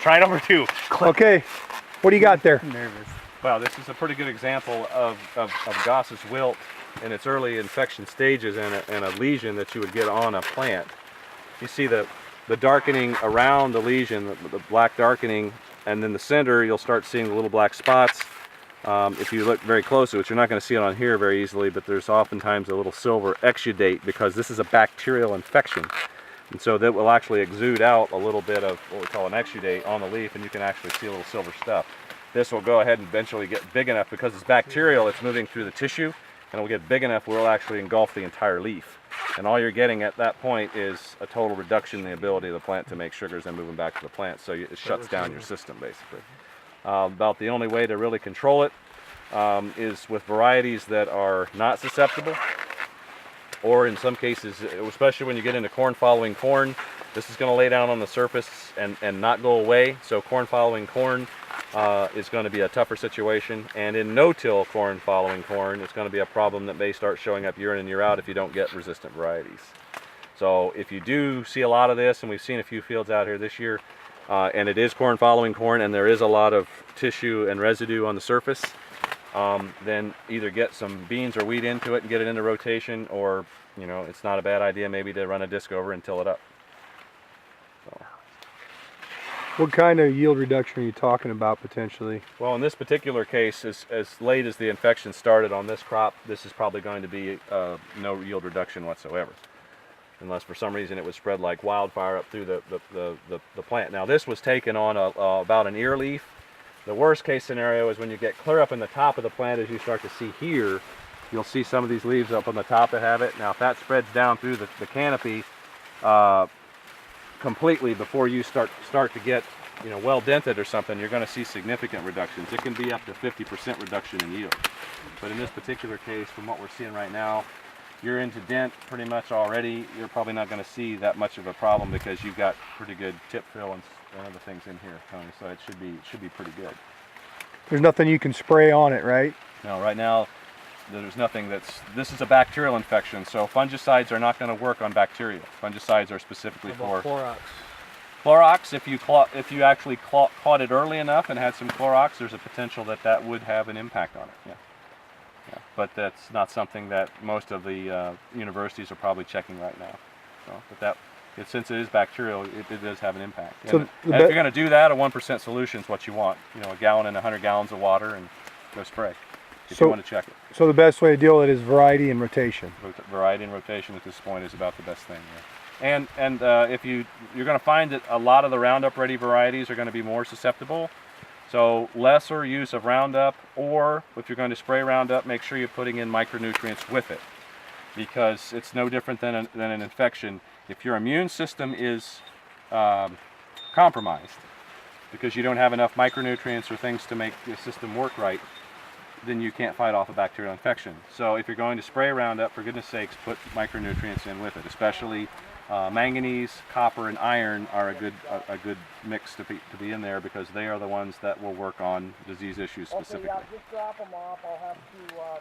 Try number 2. Okay, what do you got there? Nervous. Wow, this is a pretty good example of Goss's wilt in its early infection stages and a lesion that you would get on a plant. You see the darkening around the lesion, the black darkening, and then the center you'll start seeing the little black spots. If you look very closely, which you're not going to see it on here very easily, but there's oftentimes a little silver exudate because this is a bacterial infection. And so that will actually exude out a little bit of what we call an exudate on the leaf, and you can actually see a little silver stuff. This will go ahead and eventually get big enough because it's bacterial, it's moving through the tissue, and it will get big enough where it will actually engulf the entire leaf. And all you're getting at that point is a total reduction in the ability of the plant to make sugars and move them back to the plant, so it shuts down your system basically. About the only way to really control it is with varieties that are not susceptible, or in some cases, especially when you get into corn following corn, this is going to lay down on the surface and not go away. So corn following corn is going to be a tougher situation, and in no-till corn following corn, it's going to be a problem that may start showing up year in and year out if you don't get resistant varieties. So if you do see a lot of this, and we've seen a few fields out here this year, and it is corn following corn, and there is a lot of tissue and residue on the surface, then either get some beans or wheat into it and get it into rotation, or it's not a bad idea maybe to run a disc over and till it up. So. What kind of yield reduction are you talking about potentially? Well, in this particular case, as late as the infection started on this crop, this is probably going to be no yield reduction whatsoever, unless for some reason it would spread like wildfire up through the plant. Now this was taken on about an ear leaf. The worst case scenario is when you get clear up in the top of the plant, as you start to see here, you'll see some of these leaves up on the top that have it. Now if that spreads down through the canopy completely before you start to get well dented or something, you're going to see significant reductions. It can be up to 50% reduction in yield. But in this particular case, from what we're seeing right now, you're into dent pretty much already. You're probably not going to see that much of a problem because you've got pretty good tip fill and other things in here, Tony. So it should be pretty good. There's nothing you can spray on it, right? No, right now there's nothing this is a bacterial infection, so fungicides are not going to work on bacteria. Fungicides are specifically for Clorox. Clorox. If you actually caught it early enough and had some Clorox, there's a potential that would have an impact on it. Yeah. But that's not something that most of the universities are probably checking right now. So, but since it is bacterial, it does have an impact. So and if you're going to do that, a 1% solution is what you want. A gallon and 100 gallons of water, and go spray if you want to check it. So the best way to deal with it is variety and rotation. Variety and rotation at this point is about the best thing. Yeah. And if you're going to find that a lot of the Roundup Ready varieties are going to be more susceptible. So lesser use of Roundup, or if you're going to spray Roundup, make sure you're putting in micronutrients with it, because it's no different than an infection. If your immune system is compromised because you don't have enough micronutrients or things to make your system work right, then you can't fight off a bacterial infection. So if you're going to spray Roundup, for goodness sakes, put micronutrients in with it, especially manganese, copper, and iron are a good mix to be in there, because they are the ones that will work on disease issues specifically. Okay, I'll just drop them off. I'll have to